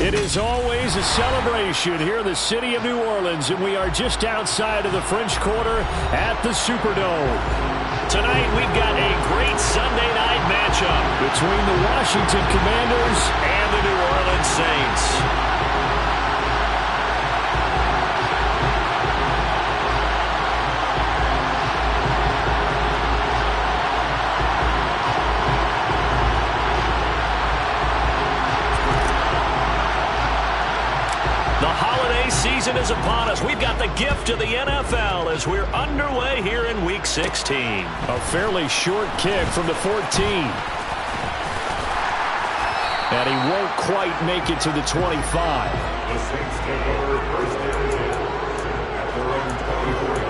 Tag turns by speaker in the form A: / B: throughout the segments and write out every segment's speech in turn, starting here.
A: It is always a celebration here in the city of New Orleans, and we are just outside of the French Quarter at the Superdome. Tonight, we've got a great Sunday night matchup between the Washington Commanders and the New Orleans Saints. Season is upon us. We've got the gift of the NFL as we're underway here in Week 16. A fairly short kick from the 14. And he won't quite make it to the 25.
B: The Saints take over first and 10 at their own 24.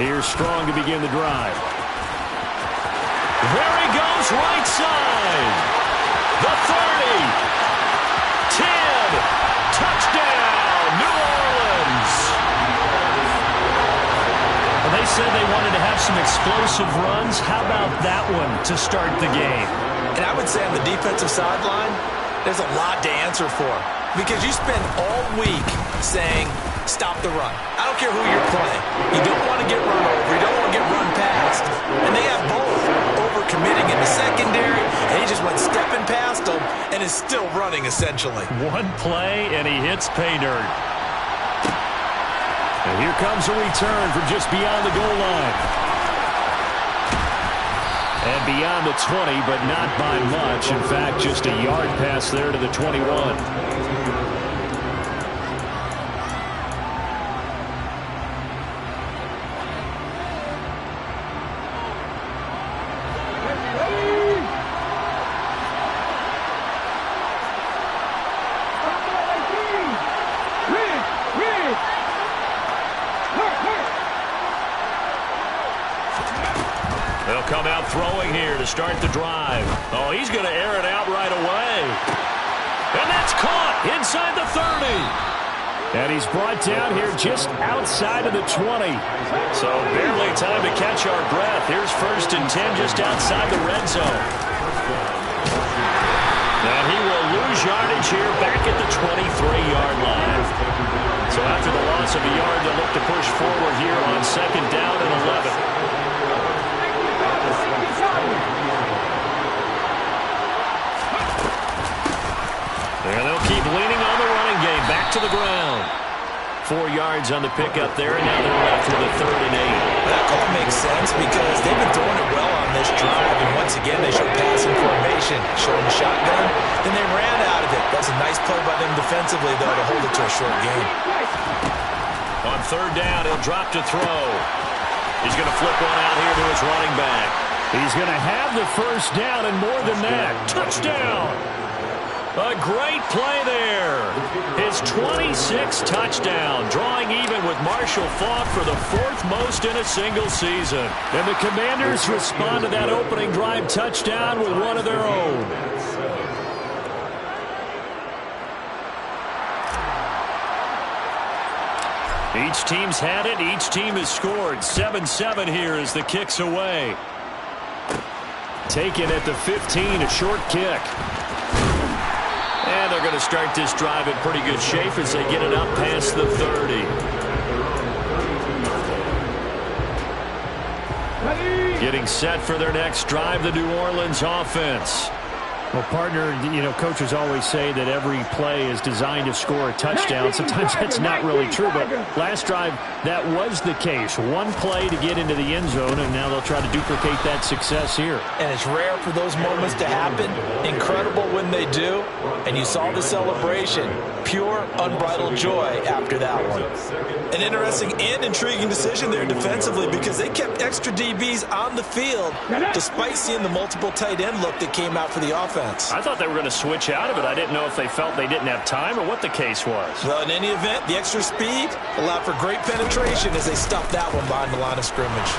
A: Here's Strong to begin the drive. There he goes, right side. The 30. 10. Touchdown, New Orleans. Well, they said they wanted to have some explosive runs. How about that one to start the game?
C: And I would say on the defensive sideline, there's a lot to answer for. Because you spend all week saying, stop the run. I don't care who you're playing. You don't want to get run over. You don't want to get run past. And they have both over-committing in the secondary, and he just went stepping past them and is still running, essentially.
A: One play, and he hits pay dirt. And here comes a return from just beyond the goal line. And beyond the 20, but not by much. In fact, just a yard pass there to the 21. They'll come out throwing here to start the drive. Oh, he's going to air it out right away. And that's caught inside the 30. And he's brought down here just outside of the 20. So barely time to catch our breath. Here's first and 10 just outside the red zone. And he will lose yardage here back at the 23-yard line. So after the loss of a yard, they'll look to push forward here on second down and 11. And they'll keep leaning on the running game. Back to the ground. 4 yards on the pickup there, and now they're left with a 3rd and 8.
C: That call makes sense because they've been throwing it well on this drive, and once again they showed passing formation, showing the shotgun, then they ran out of it. That's a nice play by them defensively, though, to hold it to a short game.
A: On 3rd down, he'll drop to throw. He's going to flip one out here to his running back. He's going to have the first down, and more than that, touchdown. A great play there. His 26th touchdown, drawing even with Marshall Faulk for the 4th most in a single season. And the Commanders respond to that opening drive touchdown with one of their own. Each team's had it. Each team has scored. 7-7 here as the kick's away. Taken at the 15, a short kick. And they're going to start this drive in pretty good shape as they get it up past the 30. Getting set for their next drive, the New Orleans offense. Well, partner, you know, coaches always say that every play is designed to score a touchdown. Sometimes that's not really true, but last drive, that was the case. One play to get into the end zone, and now they'll try to duplicate that success here. And it's rare for those moments to happen. Incredible when they do. And you saw the celebration. Pure, unbridled joy after that one. An interesting and intriguing decision there defensively because they kept extra DBs on the field despite seeing the multiple tight end look that came out for the offense. I thought they were going to switch out of it. I didn't know if they felt they didn't have time or what the case was. Well, in any event, the extra speed allowed for great penetration as they stuffed that one behind the line of scrimmage.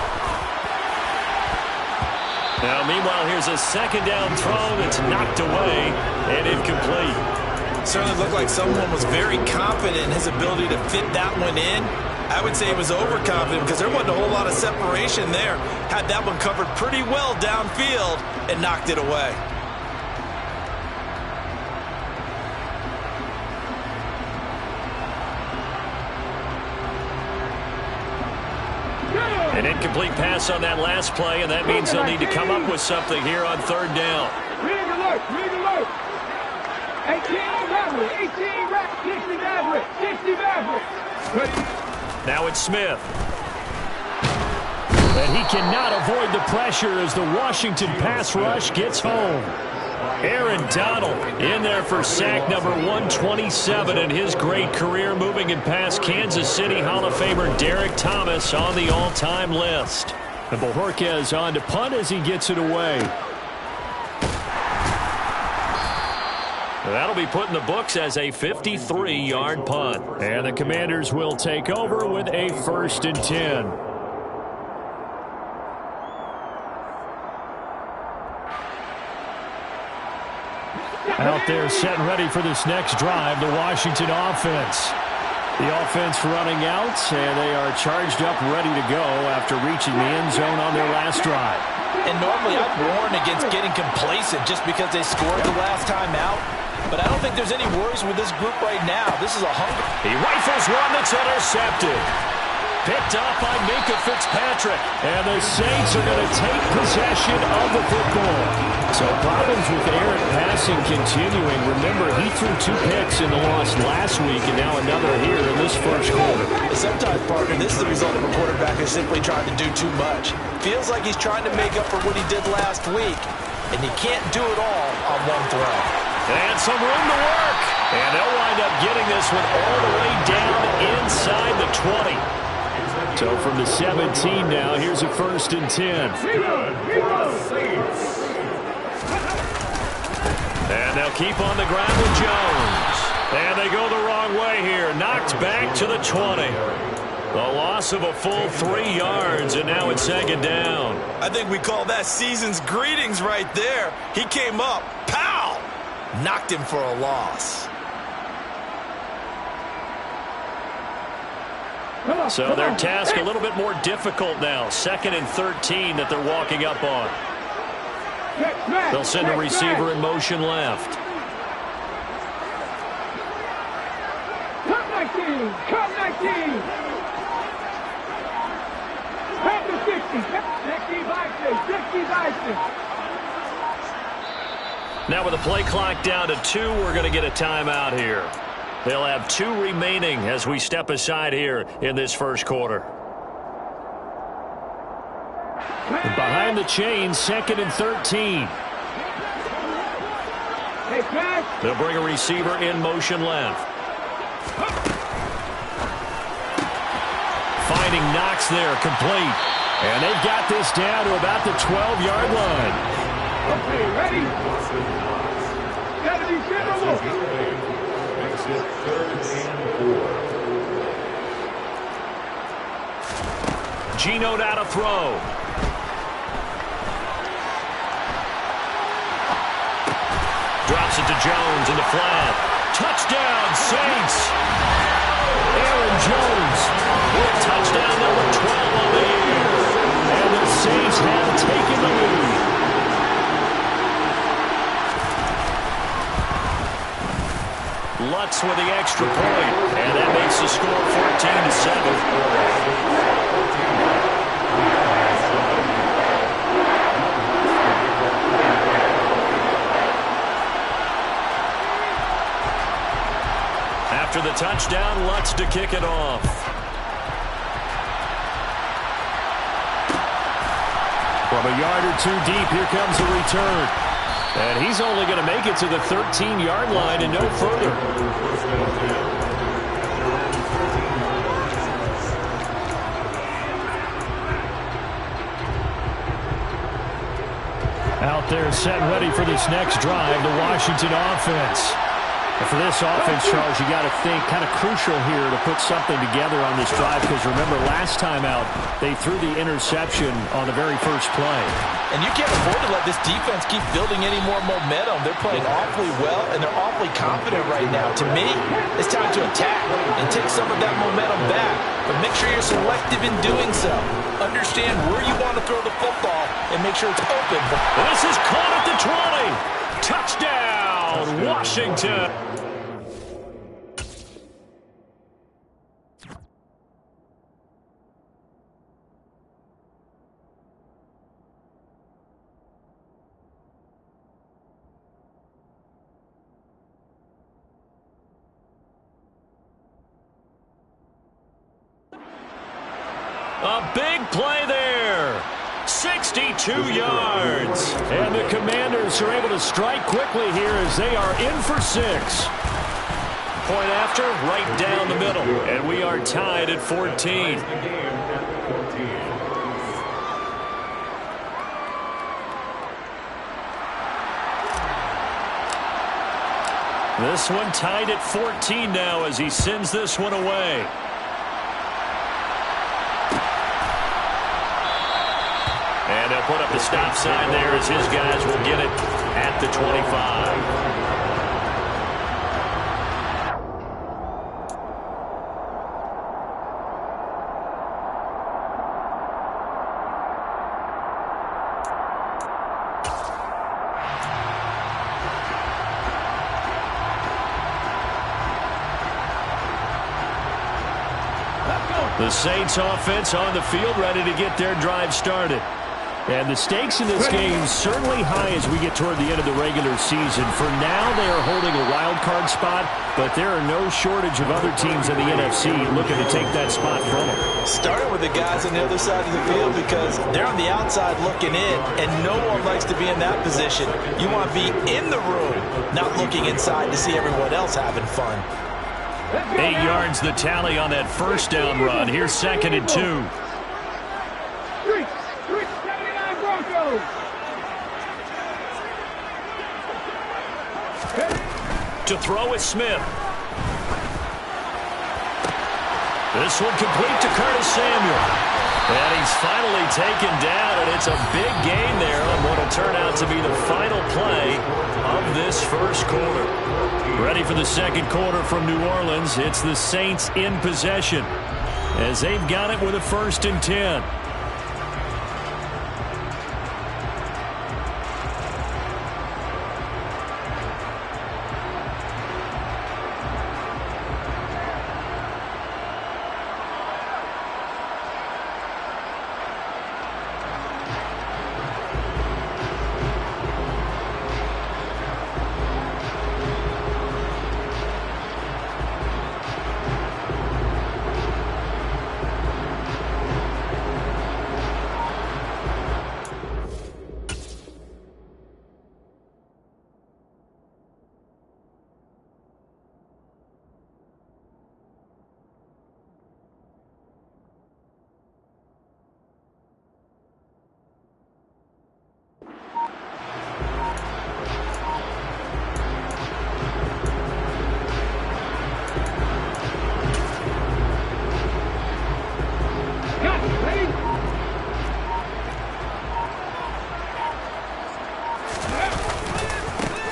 A: Now, meanwhile, here's a second down throw that's knocked away and incomplete.
C: Certainly looked like someone was very confident in his ability to fit that one in. I would say he was overconfident because there wasn't a whole lot of separation there. Had that one covered pretty well downfield and knocked it away.
A: An incomplete pass on that last play, and that means they'll need to come up with something here on third down.
D: Read alert, read alert. 18 Maverick, 18 Rack, 60 Maverick, 60 Maverick.
A: Now it's Smith. And he cannot avoid the pressure as the Washington pass rush gets home. Aaron Donald in there for sack number 127 in his great career, moving it past Kansas City Hall of Famer Derek Thomas on the all-time list. And Bojorquez on to punt as he gets it away. That'll be put in the books as a 53-yard punt. And the Commanders will take over with a 1st and 10. Out there set and ready for this next drive, the Washington offense. The offense running out, and they are charged up, ready to go after reaching the end zone on their last drive.
C: And normally I'd warn against getting complacent just because they scored the last time out. But I don't think there's any worries with this group right now. This is a hunger.
A: He rifles one that's intercepted. Picked up by Minkah Fitzpatrick. And the Saints are going to take possession of the football. So problems with errant passing continuing. Remember, he threw 2 picks in the loss last week, and now another here in this first quarter.
C: Sometimes, partner, this is the result of a quarterback who's simply trying to do too much. Feels like he's trying to make up for what he did last week, and he can't do it all on one throw.
A: And some room to work. And they'll wind up getting this one all the way down inside the 20. So from the 17 now, here's a 1st and 10. And they'll keep on the ground with Jones. And they go the wrong way here. Knocked back to the 20. The loss of a full 3 yards, and now it's 2nd down.
C: I think we call that season's greetings right there. He came up, pow! Knocked him for a loss.
A: So their task a little bit more difficult now. 2nd and 13 that they're walking up on. They'll send a receiver in motion left.
D: Come 19, come 19. Back to 60, 60
A: Now with the play clock down to 2, we're going to get a timeout here. They'll have 2 remaining as we step aside here in this first quarter. And behind the chains, 2nd and 13. They'll bring a receiver in motion left. Finding Knox there, complete. And they've got this down to about the 12-yard line.
D: Okay, ready? Gotta be general.
B: Makes it 3rd and 4.
A: Geno out to throw. Drops it to Jones in the flat. Touchdown, Saints. Aaron Jones with touchdown number 12 on the year. And the Saints have taken the lead. Lutz with the extra point, and that makes the score 14-7. After the touchdown, Lutz to kick it off. From a yard or 2 deep, here comes a return. And he's only going to make it to the 13-yard line and no further. Out there set ready for this next drive, the Washington offense. For this offense, Charles, you got to think kind of crucial here to put something together on this drive, because remember last time out they threw the interception on the very first play.
C: And you can't afford to let this defense keep building any more momentum. They're playing awfully well, and they're awfully confident right now. To me, it's time to attack and take some of that momentum back. But make sure you're selective in doing so. Understand where you want to throw the football and make sure it's open.
A: This is caught at the 20. Touchdown, Washington. A big play there. 62 yards. And the Commanders are able to strike quickly here as they are in for 6. Point after, right down the middle. And we are tied at 14. This one tied at 14 now as he sends this one away. And they'll put up the stop sign there as his guys will get it at the 25. The Saints offense on the field, ready to get their drive started. And the stakes in this game certainly high as we get toward the end of the regular season. For now, they are holding a wild card spot, but there are no shortage of other teams in the NFC looking to take that spot from them.
C: Starting with the guys on the other side of the field because they're on the outside looking in, and no one likes to be in that position. You want to be in the room, not looking inside to see everyone else having fun.
A: 8 yards the tally on that first down run. Here's 2nd and 2. To throw is Smith. This one complete to Curtis Samuel. And he's finally taken down, and it's a big gain there on what will turn out to be the final play of this first quarter. Ready for the second quarter from New Orleans. It's the Saints in possession as they've got it with a 1st and 10.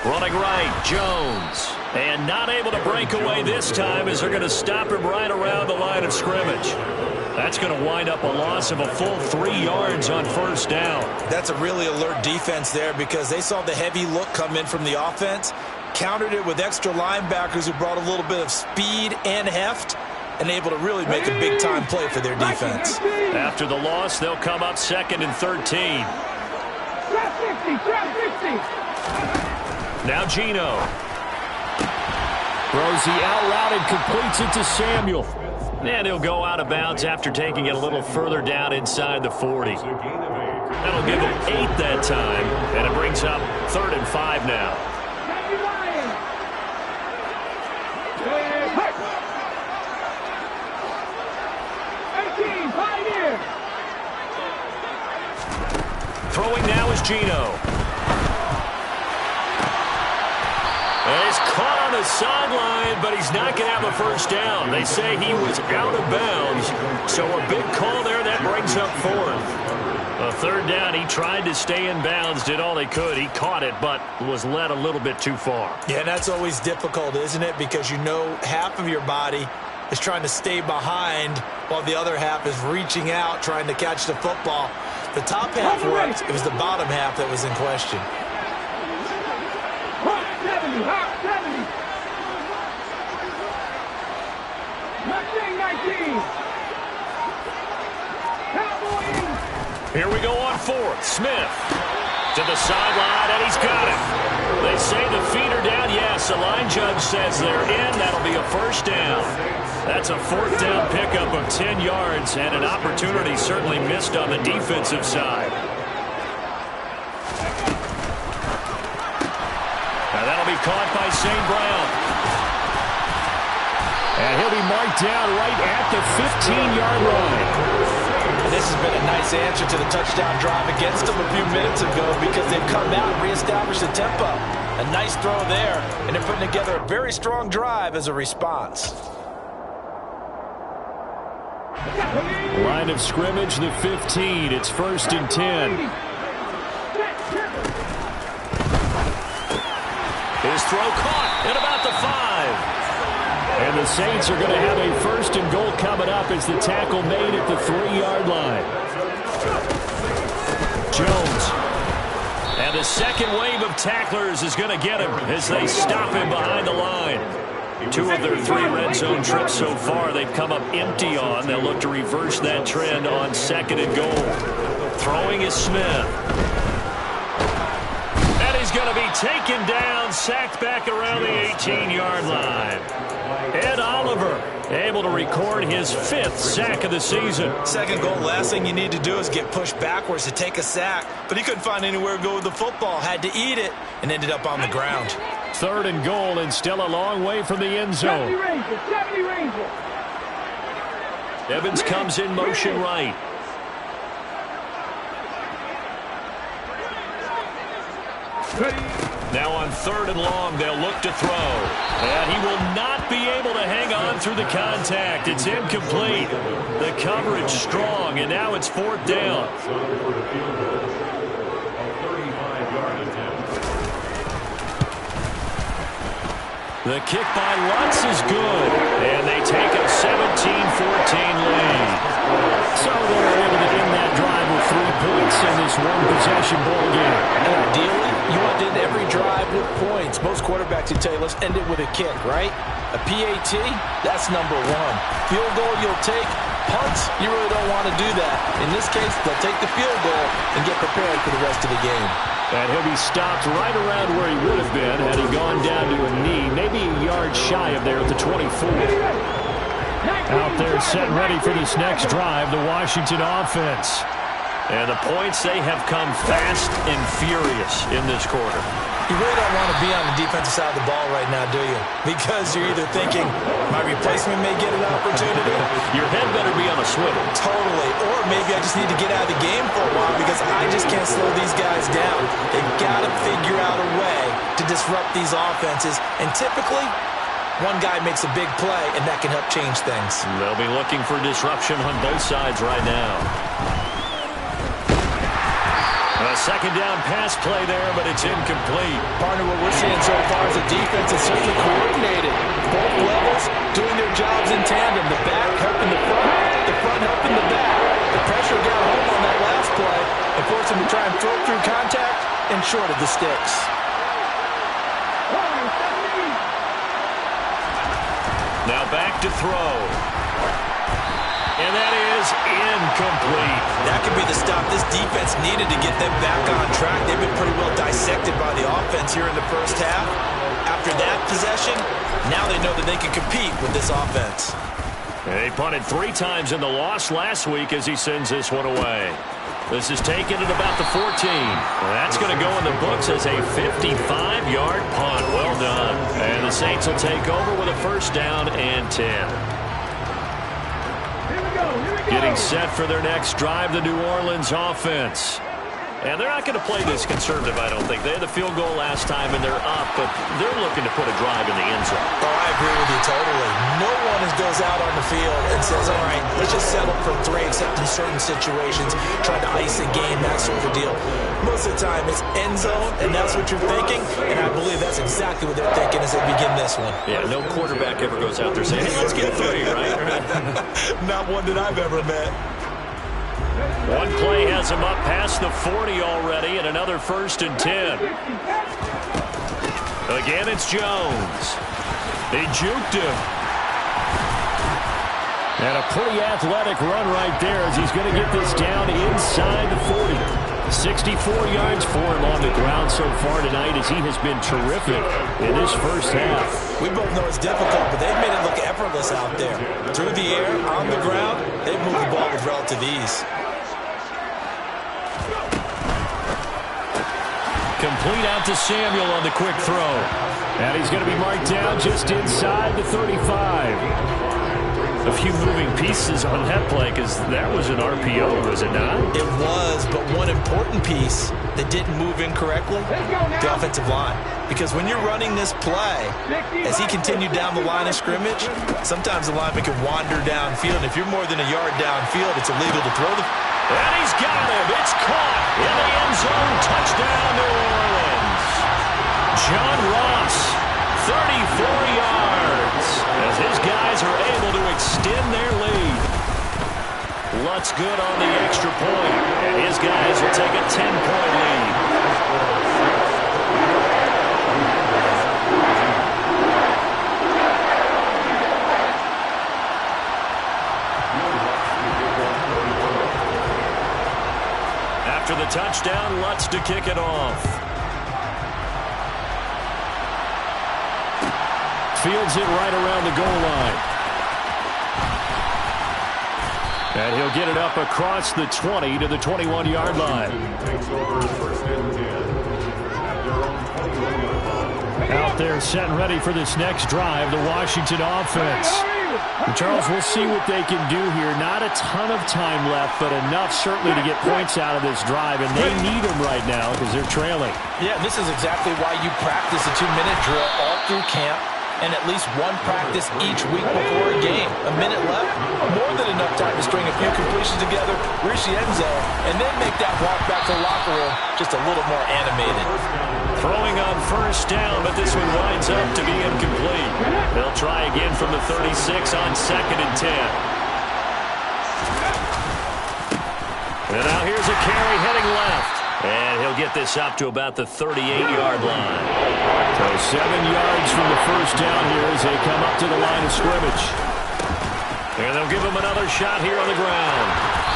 A: Running right, Jones. And not able to break away this time as they're going to stop him right around the line of scrimmage. That's going to wind up a loss of a full 3 yards on 1st down.
C: That's a really alert defense there because they saw the heavy look come in from the offense, countered it with extra linebackers who brought a little bit of speed and heft, and able to really make a big-time play for their defense.
A: After the loss, they'll come up 2nd and 13. Now Geno. Throws the out route and completes it to Samuel. And he'll go out of bounds after taking it a little further down inside the 40. That'll give him 8 that time, and it brings up 3rd and 5 now. Throwing now is Geno. And he's caught on the the sideline, but he's not going to have a first down. They say he was out of bounds, so a big call there. That brings up fourth. A third down, he tried to stay in bounds, did all he could. He caught it, but was led a little bit too far.
C: Yeah, that's always difficult, isn't it? Because you know half of your body is trying to stay behind while the other half is reaching out, trying to catch the football. The top half worked. It was the bottom half that was in question.
D: Hot 70, hot 70. Mustang 19. Cowboys.
A: Here we go on fourth. Smith to the sideline, and he's got it. They say the feet are down. Yes, the line judge says they're in. That'll be a first down. That's a fourth down pickup of 10 yards, and an opportunity certainly missed on the defensive side. Now that'll be caught by St. Brown. And he'll be marked down right at the 15-yard line.
C: This has been a nice answer to the touchdown drive against them a few minutes ago because they've come out and reestablished the tempo. A nice throw there, and they're putting together a very strong drive as a response.
A: Line of scrimmage, the 15. It's 1st and 10. His throw caught at about the 5. And the Saints are going to have a 1st and goal coming up as the tackle made at the 3-yard line. Jones. And the second wave of tacklers is going to get him as they stop him behind the line. 2 of their 3 red zone trips so far they've come up empty on. They'll look to reverse that trend on 2nd and goal. Throwing is Smith. And he's going to be taken down, sacked back around the 18-yard line. Ed Oliver able to record his 5th sack of the season.
C: Second goal, last thing you need to do is get pushed backwards to take a sack. But he couldn't find anywhere to go with the football. Had to eat it and ended up on the ground.
A: 3rd and goal and still a long way from the end zone.
D: 70 Rangers.
A: Evans comes in motion right. Now on 3rd and long, they'll look to throw. And he will not be able to hang on through the contact. It's incomplete. The coverage strong, and now it's 4th down. The kick by Lutz is good, and they take a 17-14 lead. So they're able to end that drive with 3 points in this one-possession ball game.
C: And ideally, you want to end every drive with points. Most quarterbacks would tell you, let's end it with a kick, right? A PAT, that's number 1. Field goal you'll take. Punts, you really don't want to do that. In this case, they'll take the field goal and get prepared for the rest of the game.
A: And he'll be stopped right around where he would have been had he gone down to a knee, maybe a yard shy of there at the 24. Out there set ready for this next drive, the Washington offense. And the points, they have come fast and furious in this quarter.
C: You really don't want to be on the defensive side of the ball right now, do you? Because you're either thinking, my replacement may get an opportunity.
A: Your head better be on a swivel.
C: Totally. Or maybe I just need to get out of the game for a while because I just can't slow these guys down. They've got to figure out a way to disrupt these offenses. And typically, one guy makes a big play, and that can help change things.
A: They'll be looking for disruption on both sides right now. A second down pass play there, but it's incomplete.
C: Partner, what we're seeing so far is the defense is certainly coordinated. Both levels doing their jobs in tandem. The back helping the front helping the back. The pressure got home on that last play and forced him to try and throw through contact and short of the sticks.
A: Now back to throw. And that is incomplete.
C: That could be the stop this defense needed to get them back on track. They've been pretty well dissected by the offense here in the first half. After that possession, now they know that they can compete with this offense.
A: They punted 3 times in the loss last week as he sends this one away. This is taken at about the 14. That's going to go in the books as a 55-yard punt. Well done. And the Saints will take over with a 1st down and 10. Getting set for their next drive, the New Orleans offense. And they're not going to play this conservative, I don't think. They had the field goal last time, and they're up, but they're looking to put a drive in the end zone.
C: Oh, I agree with you totally. No one goes out on the field and says, all right, let's just settle for 3, except in certain situations, trying to ice a game, that sort of deal. Most of the time, it's end zone, and that's what you're thinking, and I believe that's exactly what they're thinking as they begin this one.
A: Yeah, no quarterback ever goes out there saying, hey, let's get 3, right?
C: Not one that I've ever met.
A: One play has him up past the 40 already, and another 1st and 10. Again, it's Jones. They juked him. And a pretty athletic run right there as he's going to get this down inside the 40. 64 yards for him on the ground so far tonight as he has been terrific in this first half.
C: We both know it's difficult, but they've made it look effortless out there. Through the air, on the ground, they've moved the ball with relative ease.
A: Complete out to Samuel on the quick throw. And he's going to be marked down just inside the 35. A few moving pieces on that play because that was an RPO, was it not?
C: It was, but one important piece that didn't move incorrectly, the offensive line. Because when you're running this play, as he continued down the line of scrimmage, sometimes the lineman can wander downfield. And if you're more than a yard downfield, it's illegal to throw the...
A: And he's got him. It's caught in the end zone. Touchdown, New Orleans. John Ross, 34 yards, as his guys are able to extend their lead. Lutz good on the extra point, and his guys will take a 10-point lead. After the touchdown, Lutz to kick it off. Fields it right around the goal line. And he'll get it up across the 20 to the 21-yard line. Out there set and ready for this next drive, the Washington offense. And Charles, we'll see what they can do here. Not a ton of time left, but enough certainly to get points out of this drive, and they need them right now because they're trailing.
C: Yeah, this is exactly why you practice a 2-minute drill all through camp and at least one practice each week before a game. A minute left, more than enough time to string a few completions together, reach the end zone, and then make that walk back to the locker room just a little more animated.
A: Throwing on first down, but this one winds up to be incomplete. They'll try again from the 36 on 2nd and 10. And now here's a carry heading left. And he'll get this up to about the 38-yard line. So 7 yards from the first down here as they come up to the line of scrimmage. And they'll give him another shot here on the ground.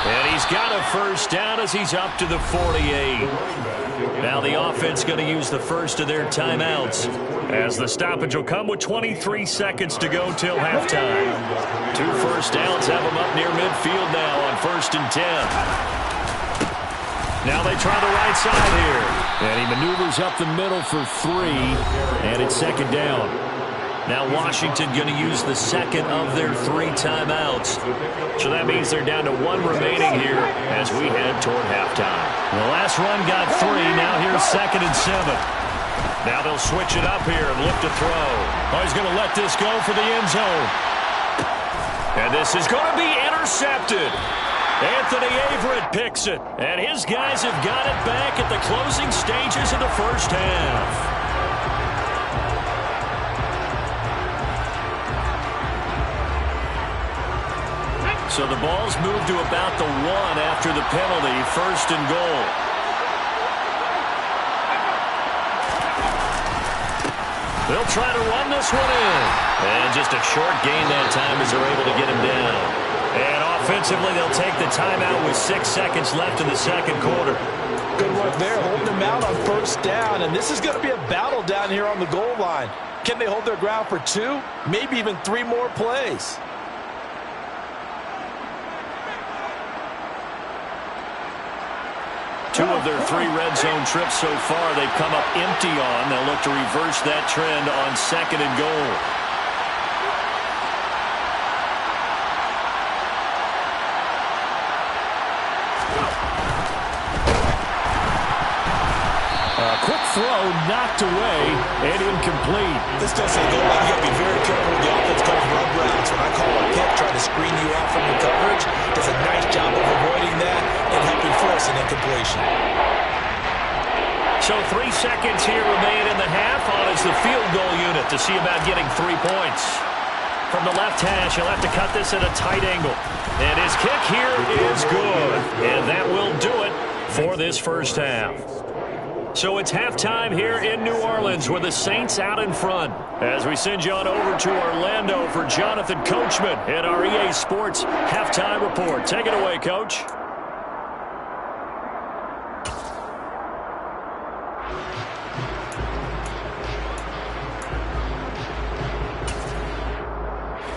A: And he's got a first down as he's up to the 48. Now the offense going to use the first of their timeouts as the stoppage will come with 23 seconds to go till halftime. 2 first downs have them up near midfield now on 1st and 10. Now they try the right side here. And he maneuvers up the middle for 3. And it's 2nd down. Now Washington going to use the second of their 3 timeouts. So that means they're down to 1 remaining here as we head toward halftime. The last run got 3. Now here's 2nd and 7. Now they'll switch it up here and look to throw. Oh, he's going to let this go for the end zone. And this is going to be intercepted. Anthony Averett picks it, and his guys have got it back at the closing stages of the first half. So the ball's moved to about the 1 after the penalty, 1st and goal. They'll try to run this one in. And just a short gain that time as they're able to get him down. And offensively, they'll take the timeout with 6 seconds left in the second quarter.
C: Good work there, holding them out on first down. And this is going to be a battle down here on the goal line. Can they hold their ground for 2, maybe even 3 more plays?
A: Two of their 3 red zone trips so far, they've come up empty on. They'll look to reverse that trend on 2nd and goal. Quick throw knocked away and incomplete.
C: This does say goal line. You got to be very careful when the offense calls rub routes. When I call a pick, trying to screen you out from your coverage, does a nice job of avoiding that and helping force an incompletion.
A: So 3 seconds here remain in the half. On is the field goal unit to see about getting 3 points. From the left hash, he'll have to cut this at a tight angle. And his kick here is good. And that will do it for this first half. So it's halftime here in New Orleans with the Saints out in front. As we send you on over to Orlando for Jonathan Coachman in our EA Sports Halftime Report. Take it away, Coach.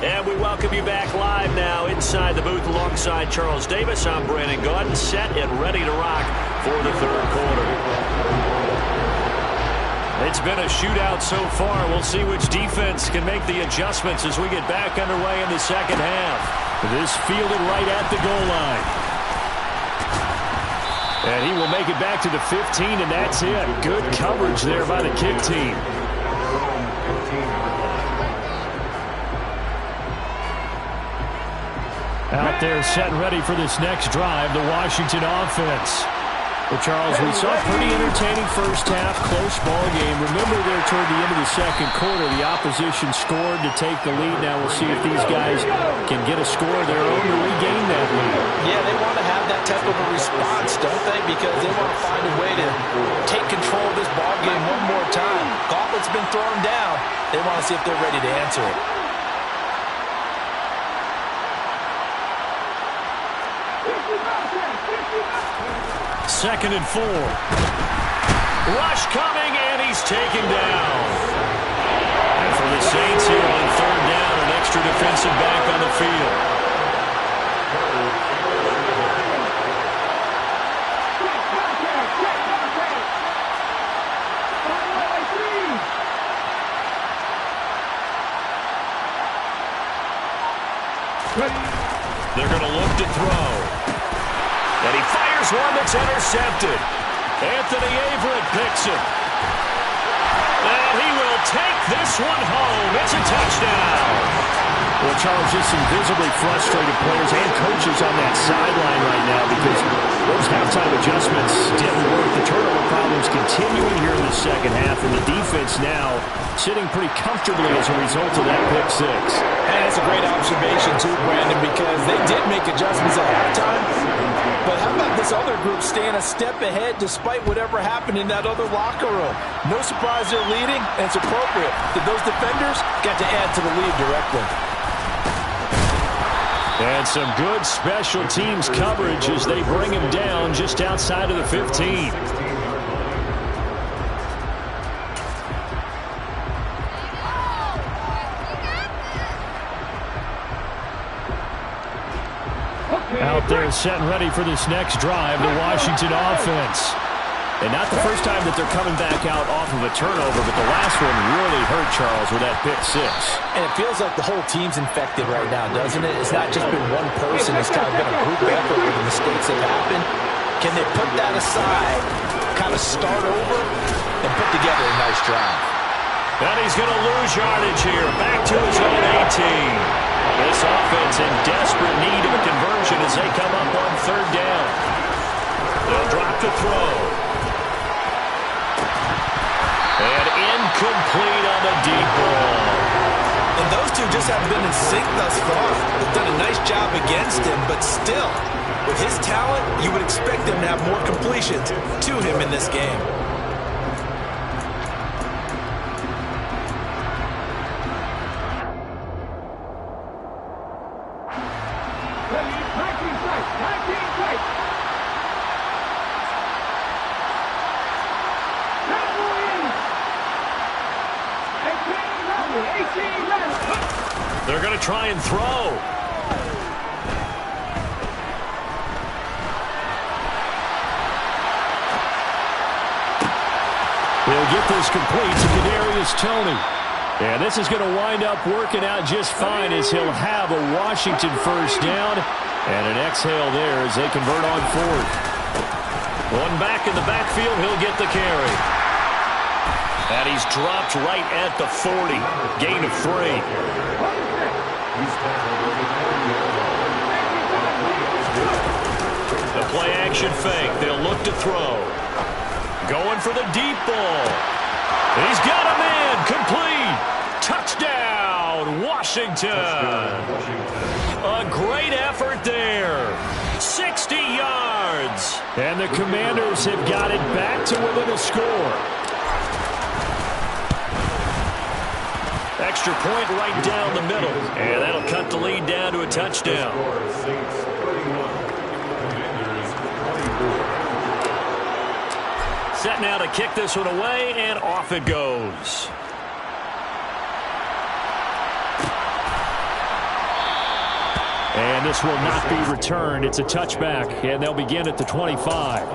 A: And we welcome you back live now inside the booth alongside Charles Davis. I'm Brandon Gaudin, set and ready to rock for the third quarter. It's been a shootout so far. We'll see which defense can make the adjustments as we get back underway in the second half. This fielded right at the goal line. And he will make it back to the 15, and that's it. Good coverage there by the kick team. Out there set and ready for this next drive, the Washington offense. Well, Charles, we saw a pretty entertaining first half, close ball game. Remember there toward the end of the second quarter, the opposition scored to take the lead. Now we'll see if these guys can get a score of their own to regain that lead.
C: Yeah, they want to have that type of a response, don't they? Because they want to find a way to take control of this ball game one more time. Gauntlet's been thrown down. They want to see if they're ready to answer it.
A: Second and 4. Rush coming, and he's taken down. And for the Saints here on third down, an extra defensive back on the field. They're going to look to throw. And he fires one that's intercepted. Anthony Averett picks it. And he will take this one home. It's a touchdown. Well, Charles, just some visibly frustrated players and coaches on that sideline right now because those halftime adjustments didn't work. The turnover problems continuing here in the second half, and the defense now sitting pretty comfortably as a result of that pick six.
C: And that's a great observation, too, Brandon, because they did make adjustments at halftime. But how about this other group staying a step ahead despite whatever happened in that other locker room? No surprise they're leading, and it's appropriate that those defenders got to add to the lead directly.
A: And some good special teams coverage as they bring him down just outside of the 15. Out there set and ready for this next drive, the Washington offense. And not the first time that they're coming back out off of a turnover, but the last one really hurt Charles with that pick six.
C: And it feels like the whole team's infected right now, doesn't it? It's not just been one person. It's kind of been a group effort with the mistakes that happened. Can they put that aside, kind of start over, and put together a nice drive?
A: And he's going to lose yardage here. Back to his own 18. This offense in desperate need of a conversion as they come up on third down. They'll drop the throw. And incomplete on the deep ball.
C: And those two just haven't been in sync thus far. They've done a nice job against him, but still, with his talent, you would expect him to have more completions to him in this game.
A: They're going to try and throw. He'll get this complete to Kadarius Toney. And this is going to wind up working out just fine as he'll have a Washington first down. And an exhale there as they convert on fourth. One back in the backfield, he'll get the carry. And he's dropped right at the 40. Gain of 3. The play action fake. They'll look to throw. Going for the deep ball. He's got a man. Complete. Touchdown, Washington. A great effort there. 60 yards. And the Commanders have got it back to within a score. Extra point right down the middle. And that'll cut the lead down to a touchdown. Set now to kick this one away, and off it goes. And this will not be returned. It's a touchback, and they'll begin at the 25.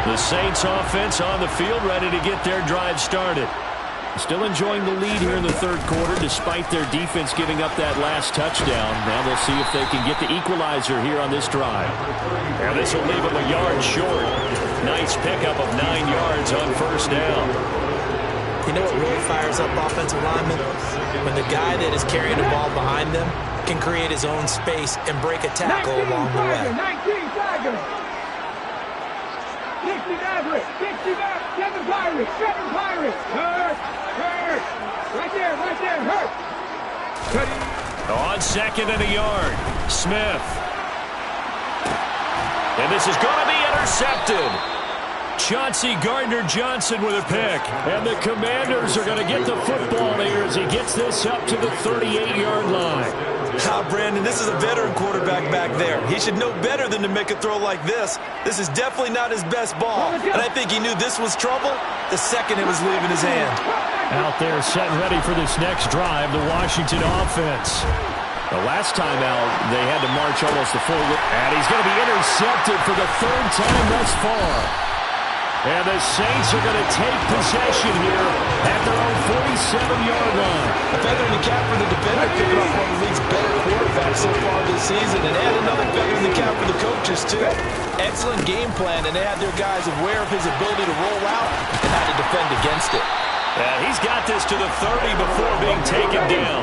A: The Saints offense on the field, ready to get their drive started. Still enjoying the lead here in the third quarter, despite their defense giving up that last touchdown. Now they'll see if they can get the equalizer here on this drive. And this will leave them a yard short. Nice pickup of 9 yards on first down.
C: You know what really fires up offensive linemen? When the guy that is carrying the ball behind them can create his own space and break a tackle along the way.
D: 19 Tigers. 60 Maverick. 60 Maverick. 7 Pirates. 7 Pirates. Hurt. Right there, hurt.
A: On second and a yard, Smith. And this is going to be intercepted. Chauncey Gardner-Johnson with a pick. And the Commanders are going to get the football here as he gets this up to the 38-yard line.
C: Brandon, this is a veteran quarterback back there. He should know better than to make a throw like this. This is definitely not his best ball. And I think he knew this was trouble the second it was leaving his hand.
A: Out there set and ready for this next drive, the Washington offense. The last time out, they had to march almost the full. And he's going to be intercepted for the third time thus far. And the Saints are going to take possession here at their own 47-yard line.
C: A feather in the cap for the defender, picking up one of the league's better quarterbacks so far this season, and add another feather in the cap for the coaches, too. Excellent game plan, and they had their guys aware of his ability to roll out and how to defend against it.
A: He's got this to the 30 before being taken down.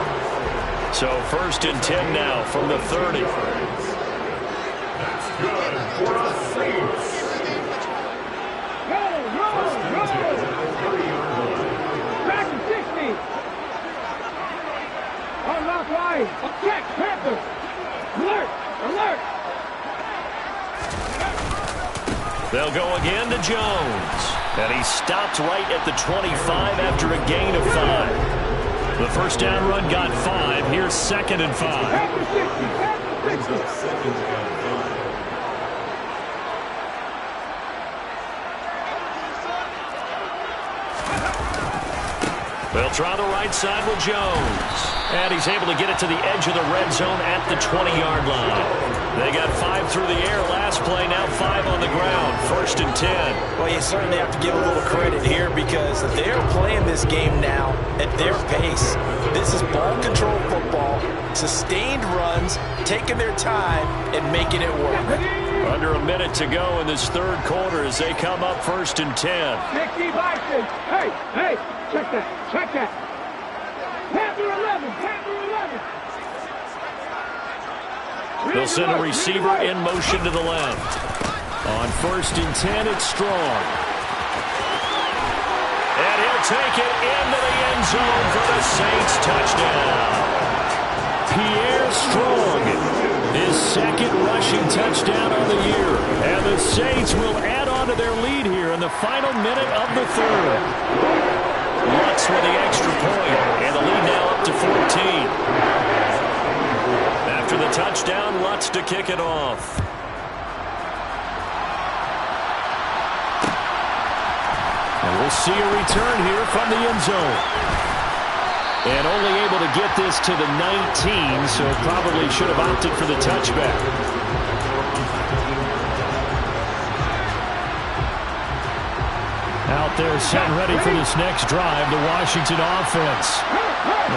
A: So 1st and 10 now from the 30.
B: That's good for a Saints.
D: Back to 60. Unlock line. Check. Panthers. Alert.
A: They'll go again to Jones. And he stopped right at the 25 after a gain of 5. The first down run got 5. Here's 2nd and 5. They'll try the right side with Jones. And he's able to get it to the edge of the red zone at the 20-yard line. They got 5 through the air last play, now 5 on the ground. 1st and 10.
C: Well, you certainly have to give a little credit here because they're playing this game now at their pace. This is ball control football, sustained runs, taking their time, and making it work.
A: Under a minute to go in this third quarter as they come up 1st and 10.
D: 60 Vikings. Hey, check that. Panther 11.
A: They'll send a receiver in motion to the left. On 1st and 10, it's Strong. And he'll take it into the end zone for the Saints touchdown. Pierre Strong, his 2nd rushing touchdown of the year. And the Saints will add on to their lead here in the final minute of the third. Lutz with the extra point, and the lead now up to 14. After the touchdown, Lutz to kick it off. And we'll see a return here from the end zone. And only able to get this to the 19, so probably should have opted for the touchback. Out there set and ready for this next drive, the Washington offense.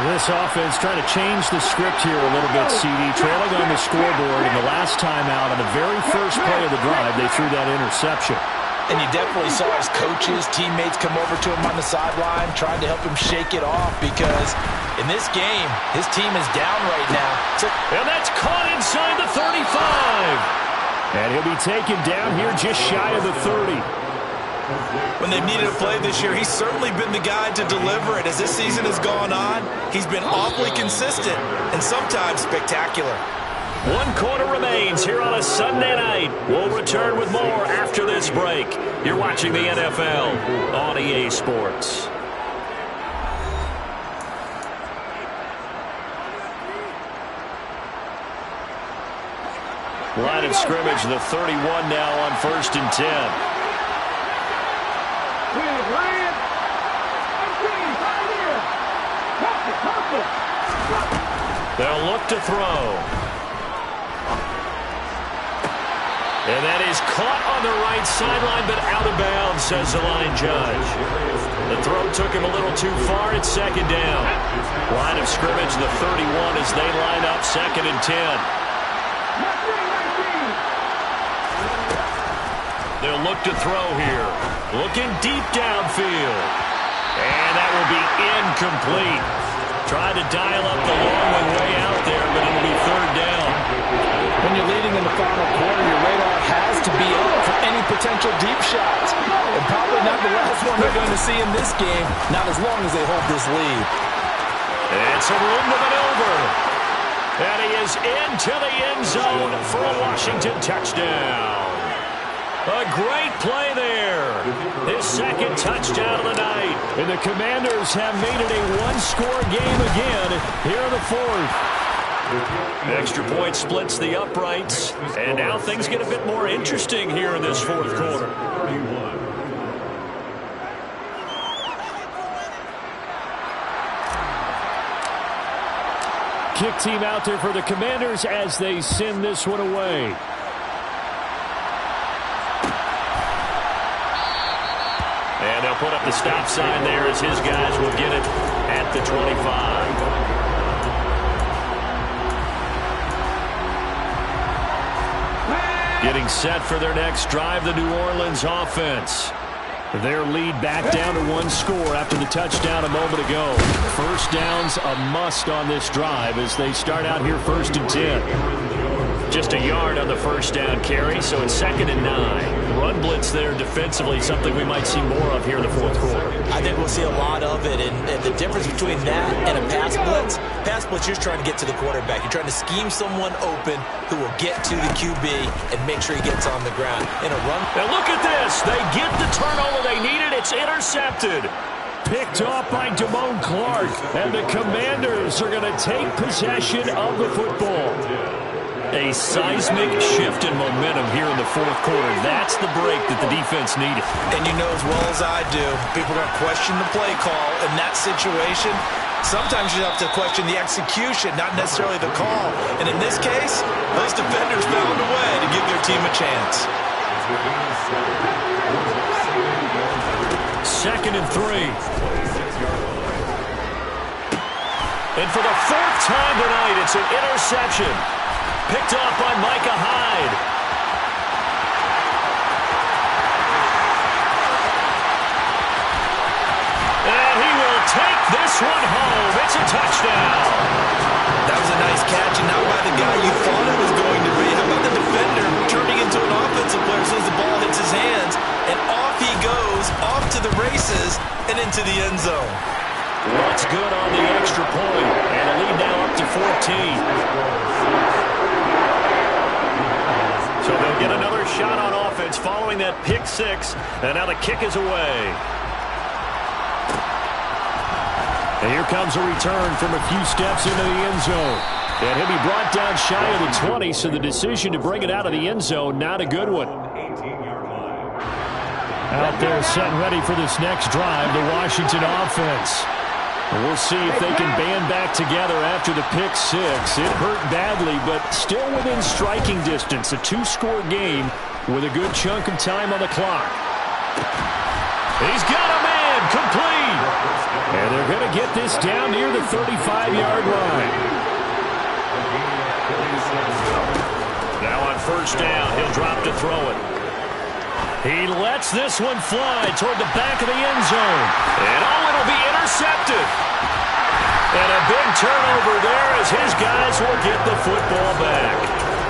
A: This offense trying to change the script here a little bit, CD. Trailing on the scoreboard, and the last time out on the very first play of the drive, they threw that interception.
C: And you definitely saw his coaches, teammates come over to him on the sideline, trying to help him shake it off because in this game, his team is down right now.
A: And that's caught inside the 35. And he'll be taken down here just shy of the 30.
C: When they've needed a play this year, he's certainly been the guy to deliver it. As this season has gone on, he's been awfully consistent and sometimes spectacular.
A: 1 quarter remains here on a Sunday night. We'll return with more after this break. You're watching the NFL on EA Sports. Line of scrimmage, the 31 now on 1st and 10. They'll look to throw. And that is caught on the right sideline, but out of bounds, says the line judge. The throw took him a little too far. It's 2nd down. Line of scrimmage, the 31 as they line up 2nd and 10. They'll look to throw here. Looking deep downfield. And that will be incomplete. Tried to dial up the long one way out there, but it'll be 3rd down.
C: When you're leading in the final quarter, your radar has to be up for any potential deep shots. And probably not the last one they're going to see in this game, not as long as they hold this lead.
A: It's a room to maneuver. And he is into the end zone for a Washington touchdown. A great play there. His 2nd touchdown of the night. And the Commanders have made it a 1-score game again here in the 4th. Extra point splits the uprights. And now things get a bit more interesting here in this 4th quarter. Kick team out there for the Commanders as they send this one away. And they'll put up the stop sign there as his guys will get it at the 25. Getting set for their next drive, the New Orleans offense. Their lead back down to 1 score after the touchdown a moment ago. First down's a must on this drive as they start out here 1st and 10. Just a yard on the 1st down carry, so it's 2nd and 9. Run blitz there defensively, something we might see more of here in the 4th quarter.
C: I think we'll see a lot of it, and the difference between that and a pass blitz, you're just trying to get to the quarterback. You're trying to scheme someone open who will get to the QB and make sure he gets on the ground. In a run.
A: Now look at this. They get the turnover they needed. It's intercepted. Picked off by Damone Clark, and the Commanders are going to take possession of the football. A seismic shift in momentum here in the 4th quarter. That's the break that the defense needed.
C: And you know as well as I do, people are going to question the play call in that situation. Sometimes you have to question the execution, not necessarily the call. And in this case, those defenders found a way to give their team a chance.
A: 2nd and 3. And for the 4th time tonight, it's an interception. Picked off by Micah Hyde. And he will take this one home. It's a touchdown.
C: That was a nice catch, and not by the guy you thought it was going to be. How about the defender turning into an offensive player as soon as the ball hits his hands, and off he goes, off to the races, and into the end zone.
A: What's good on the extra point, and a lead now up to 14. So they'll get another shot on offense following that pick 6, and now the kick is away. And here comes a return from a few steps into the end zone. And he'll be brought down shy of the 20, so the decision to bring it out of the end zone, not a good one. Out there set and ready for this next drive, the Washington offense. We'll see if they can band back together after the pick 6. It hurt badly, but still within striking distance. A 2-score game with a good chunk of time on the clock. He's got a man complete. And they're going to get this down near the 35-yard line. Now on first down, he'll drop to throw it. He lets this one fly toward the back of the end zone. And it'll be intercepted. And a big turnover there as his guys will get the football back.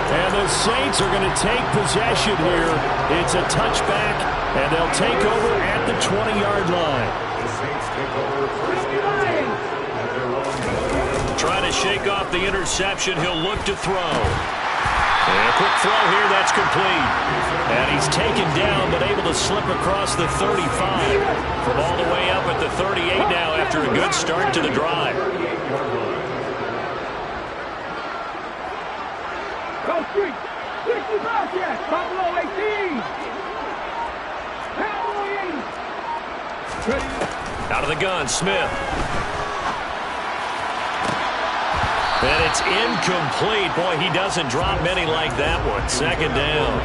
A: And the Saints are going to take possession here. It's a touchback, and they'll take over at the 20-yard line.
B: The Saints take over first down at their own.
A: Trying to shake off the interception. He'll look to throw. And a quick throw here, that's complete. And he's taken down, but able to slip across the 35. From all the way up at the 38 now after a good start to the drive.
D: Go street. 65 yet. Buffalo 18. Cowboy 80.
A: Out of the gun, Smith. And it's incomplete. Boy, he doesn't drop many like that one. Second down.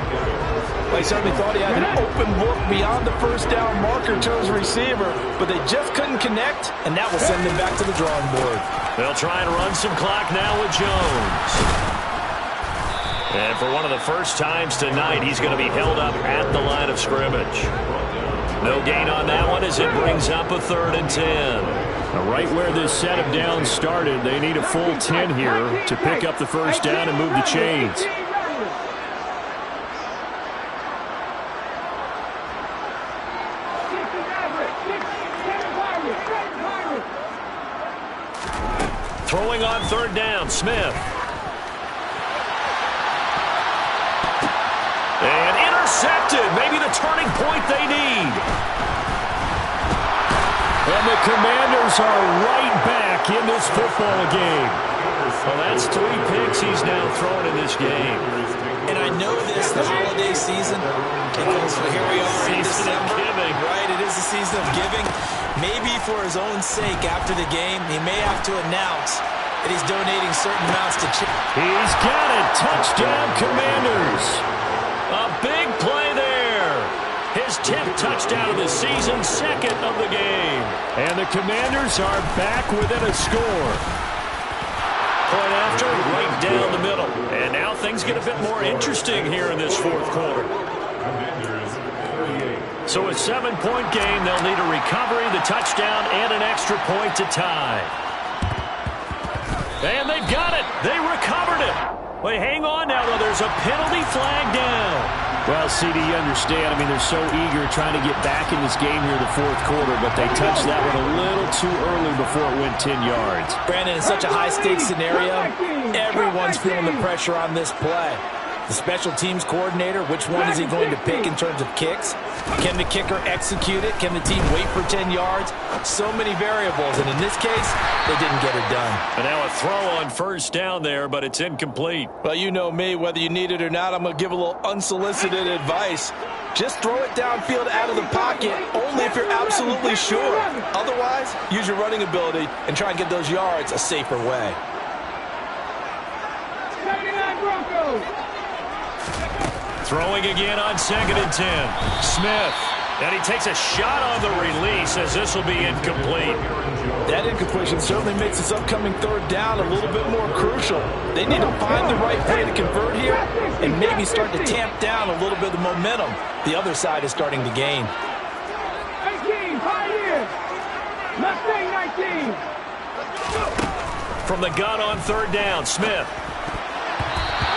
C: Well, he certainly thought he had an open look beyond the first down marker to his receiver, but they just couldn't connect, and that will send them back to the drawing board.
A: They'll try and run some clock now with Jones. And for one of the first times tonight, he's going to be held up at the line of scrimmage. No gain on that one as it brings up a 3rd and 10. Right where this set of downs started, they need a full 10 here to pick up the first down and move the chains. Throwing on 3rd down, Smith. And intercepted. Maybe the turning point they need. And the Commanders are right back in this football game. Well, that's 3 picks he's now thrown in this game.
C: And I know this, the holiday season, because here we are in December.
A: Giving.
C: Right, it is the season of giving. Maybe for his own sake after the game, he may have to announce that he's donating certain amounts to charity.
A: He's got it. Touchdown, Commanders. A big play there. His 10th touchdown of the season, 2nd of the game. And the Commanders are back within a score. Point after, right down the middle. And now things get a bit more interesting here in this 4th quarter. So a 7-point game, they'll need a recovery, the touchdown, and an extra point to tie. And they've got it. They recovered it. Wait, hang on now, though. There's a penalty flag down. Well, CD, you understand. I mean, they're so eager trying to get back in this game here in the 4th quarter, but they touched that one a little too early before it went 10 yards.
C: Brandon, in such a high-stakes scenario, everyone's feeling the pressure on this play. The special teams coordinator, which one is he going to pick in terms of kicks? Can the kicker execute it? Can the team wait for 10 yards? So many variables, and in this case, they didn't get it done.
A: And now a throw on first down there, but it's incomplete.
C: Well, you know me, whether you need it or not, I'm going to give a little unsolicited advice. Just throw it downfield out of the pocket, only if you're absolutely sure. Otherwise, use your running ability and try and get those yards a safer way.
D: 79 Broncos.
A: Throwing again on 2nd and 10. Smith. And he takes a shot on the release as this will be incomplete.
C: That incompletion certainly makes this upcoming 3rd down a little bit more crucial. They need to find the right play to convert here and maybe start to tamp down a little bit of the momentum the other side is starting to gain.
D: 18, Pioneers. Mustang 19.
A: From the gun on 3rd down, Smith.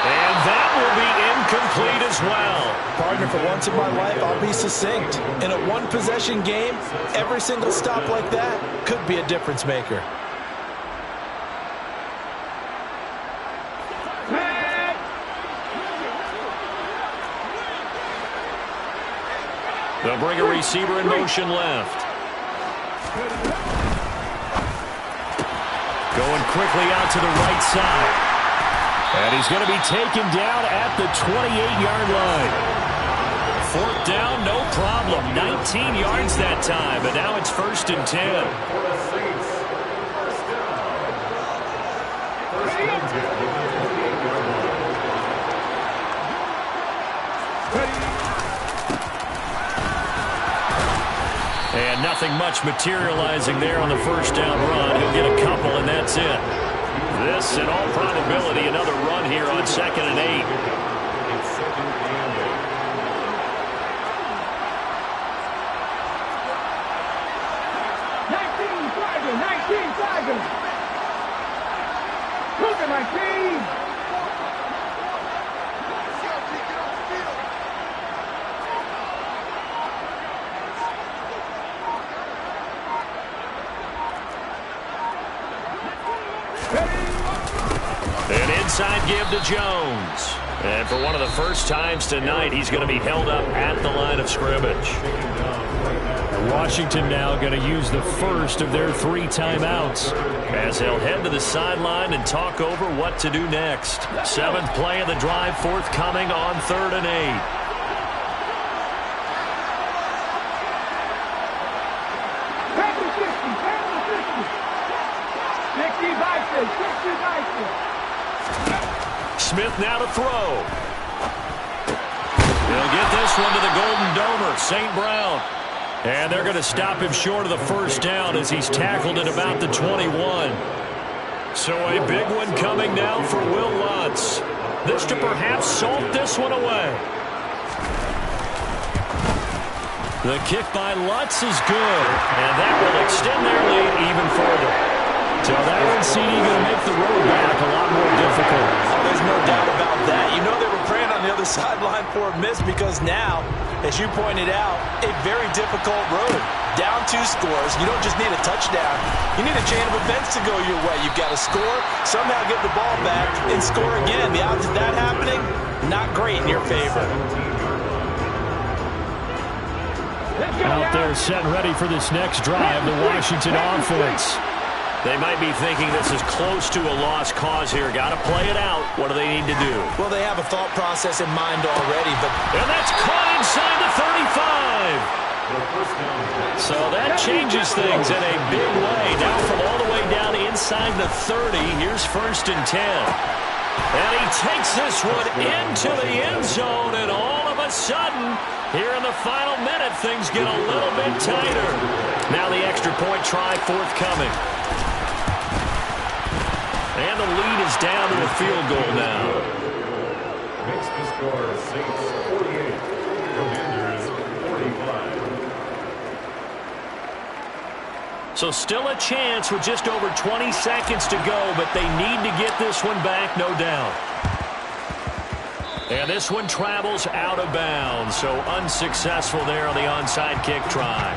A: And that will be incomplete as well.
C: Partner, for once in my life, I'll be succinct. In a one-possession game, every single stop like that could be a difference maker.
A: They'll bring a receiver in motion left. Going quickly out to the right side. And he's going to be taken down at the 28-yard line. 4th down, no problem. 19 yards that time, but now it's 1st and 10. And nothing much materializing there on the first down run. He'll get a couple, and that's it. This, in all probability, another run here on 2nd and 8.
B: It's 2nd and
D: 19 Tigers. Look at my team.
A: An inside give to Jones. And for one of the first times tonight, he's going to be held up at the line of scrimmage. Washington now going to use the first of their 3 timeouts as they'll head to the sideline and talk over what to do next. 7th play of the drive forthcoming on 3rd and 8. Smith now to throw. He'll get this one to the Golden Domer, St. Brown. And they're going to stop him short of the first down as he's tackled at about the 21. So a big one coming now for Will Lutz. This to perhaps salt this one away. The kick by Lutz is good, and that will extend their lead even further. So that one, CD, going to make the road back a lot more difficult.
C: Oh, there's no doubt about that. You know they were praying on the other sideline for a miss because now, as you pointed out, a very difficult road. Down 2 scores. You don't just need a touchdown. You need a chain of events to go your way. You've got to score, somehow get the ball back, and score again. The odds of that happening, not great in your favor.
A: Out there set and ready for this next drive, the Washington offense. They might be thinking this is close to a lost cause here. Got to play it out. What do they need to do?
C: Well, they have a thought process in mind already, but...
A: And that's caught inside the 35. So that changes things in a big way. Now from all the way down inside the 30, here's 1st and 10. And he takes this one into the end zone, and all of a sudden, here in the final minute, things get a little bit tighter. Now the extra point try forthcoming. And the lead is down to a field goal now.
B: Makes the score Saints 48, Commanders 45.
A: So still a chance with just over 20 seconds to go, but they need to get this one back, no doubt. And this one travels out of bounds, so unsuccessful there on the onside kick try.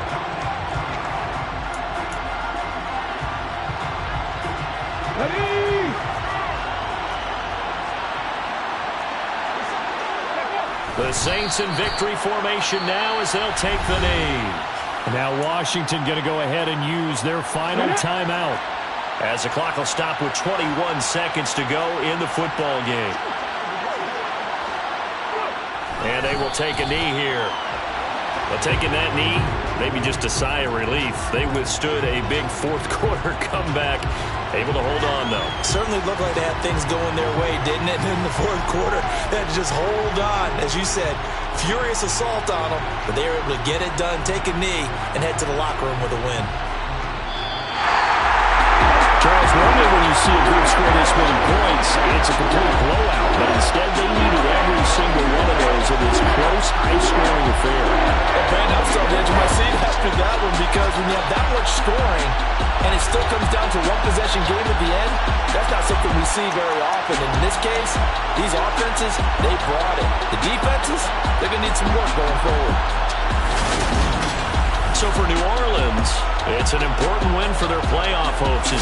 A: The Saints in victory formation now as they'll take the knee. Now Washington going to go ahead and use their final timeout as the clock will stop with 21 seconds to go in the football game. And they will take a knee here. But taking that knee, maybe just a sigh of relief. They withstood a big fourth-quarter comeback. Able to hold on, though.
C: Certainly looked like they had things going their way, didn't it? In the fourth quarter, they had to just hold on. As you said, furious assault on them, but they were able to get it done, take a knee, and head to the locker room with a win.
A: Charles, normally when you see a group score this many points, it's a complete blowout. But instead, they needed every single one of those in this close, high-scoring affair.
C: Well, Brandon, I'm still on the edge of my seat after that one because when you have that much scoring and it still comes down to one-possession game at the end, that's not something we see very often. In this case, these offenses, they brought it. The defenses, they're going to need some work going forward.
A: So for New Orleans, it's an important win for their playoff hopes.